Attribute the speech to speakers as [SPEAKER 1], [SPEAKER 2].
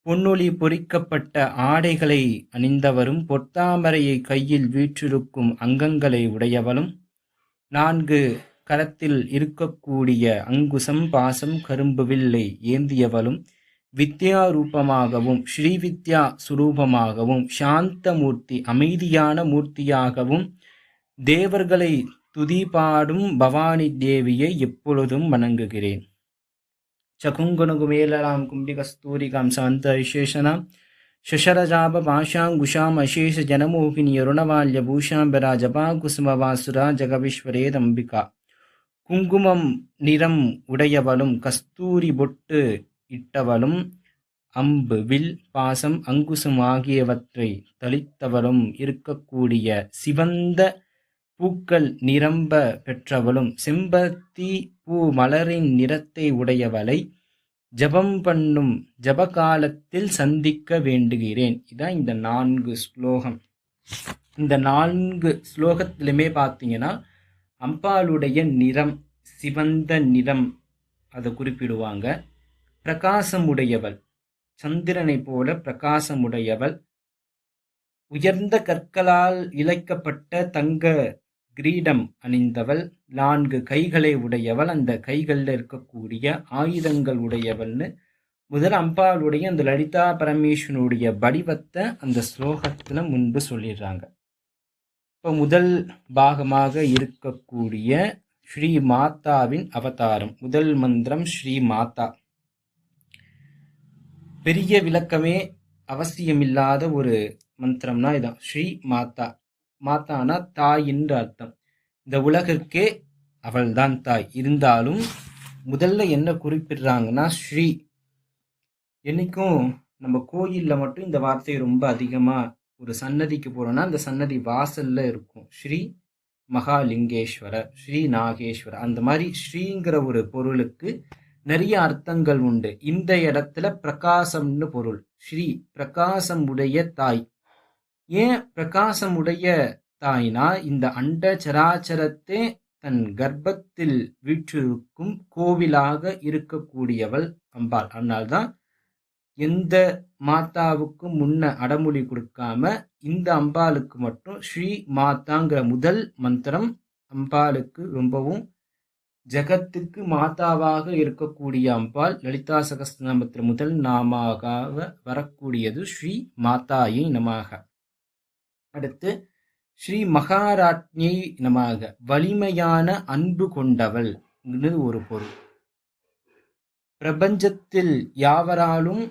[SPEAKER 1] பொன்னொளி பொறிக்கப்பட்ட ஆடைகளை அணிந்தவரும், பொத்தாமரையை கையில் வீற்றிருக்கும் அங்கங்களை உடையவளும், 4 கரத்தில் இருக்கக்கூடிய அங்குசம், பாசம், கரும்பு வில்லை ஏந்தியவளும், வித்யா ரூபமாகவும் ஸ்ரீவித்யா சுரூபமாகவும் சாந்தமூர்த்தி அமைதியான மூர்த்தியாகவும் தேவர்களை துதிபாடும் பவானி தேவியை எப்பொழுதும் வணங்குகிறேன். சகுங்குணகுமேலராம் கும்பிகஸ்தூரிகாம் சாந்த விசேஷனாம் சஷரஜாப பாஷாங்குஷாம் அசேஷ ஜனமோகினி அருணவால்ய பூஷாம்பரா ஜபா குசுமவாசுரா ஜெகவீஸ்வரேத் அம்பிகா. குங்குமம் நிறம் உடையவளும், கஸ்தூரி பொட்டு இட்டவளும், அம்பு, வில், பாசம், அங்குசம் ஆகியவற்றை தளித்தவளும் இருக்கக்கூடிய சிவந்த பூக்கள் நிரம்ப பெற்றவளும், செம்பருத்தி பூ மலரின் நிறத்தை உடையவளை ஜபம் பண்ணும் ஜபகாலத்தில் சந்திக்க வேண்டுகிறேன். இதான் இந்த 4 ஸ்லோகம். இந்த 4 ஸ்லோகத்திலுமே பார்த்தீங்கன்னா அம்பாளுடைய நிறம் சிவந்த நிறம் அதை குறிப்பிடுவாங்க. பிரகாசமுடையவள், சந்திரனை போல பிரகாசமுடையவள், உயர்ந்த கற்களால் இழைக்கப்பட்ட தங்க கிரீடம் அணிந்தவள், 4 கைகளை உடையவள், அந்த கைகளில் இருக்கக்கூடிய ஆயுதங்கள் உடையவள்னு முதல் அம்பாளுடைய அந்த லலிதா பரமேஸ்வரனுடைய வடிவத்தை அந்த ஸ்லோகத்துல முன்பு சொல்லிடுறாங்க. இப்போ முதல் பாகமாக இருக்கக்கூடிய ஸ்ரீ மாதாவின் அவதாரம், முதல் மந்திரம் ஸ்ரீ மாதா. பெரிய விளக்கமே அவசியமில்லாத ஒரு மந்திரம்னா இதான், ஸ்ரீ மாதா. மாதானா தாய் என்று அர்த்தம். இந்த உலகிற்கே அவள்தான் தாய். இருந்தாலும் முதல்ல என்ன குறிப்பிடுறாங்கன்னா ஸ்ரீ. என்னைக்கும் நம்ம கோயில்ல மட்டும் இந்த வார்த்தை ரொம்ப அதிகமா, ஒரு சன்னதிக்கு போறோம்னா அந்த சன்னதி வாசல்ல இருக்கும் ஸ்ரீ மகாலிங்கேஸ்வர, ஸ்ரீ நாகேஸ்வர. அந்த மாதிரி ஸ்ரீங்கிற ஒரு பொருளுக்கு நிறைய அர்த்தங்கள் உண்டு. இந்த இடத்துல பிரகாசம்னு பொருள். ஸ்ரீ பிரகாசம் உடைய தாய். ஏன் பிரகாசம் உடைய தாய்னா, இந்த அண்ட சராச்சரத்தே தன் கர்ப்பத்தில் வீற்றிருக்கும் கோவிலாக இருக்கக்கூடியவள் அம்பாள். அதனால்தான் எந்த மாதாவுக்கும் முன்ன அடமொழி கொடுக்காம இந்த அம்பாளுக்கு மட்டும் ஸ்ரீ மாதாங்கிற முதல் மந்திரம் அம்பாளுக்கு ரொம்பவும் ஜகத்துக்கு மாதாவாக இருக்கக்கூடிய அம்பாள். லலிதா சகஸ்ரநாமத்தில் முதல் நாமாக வரக்கூடியது ஸ்ரீ மாதாயை நமக. அடுத்து ஸ்ரீ மகாராஜ்ஞை நமக, வலிமையான அன்பு கொண்டவள் ஒரு பொருள். பிரபஞ்சத்தில் யாவராலும்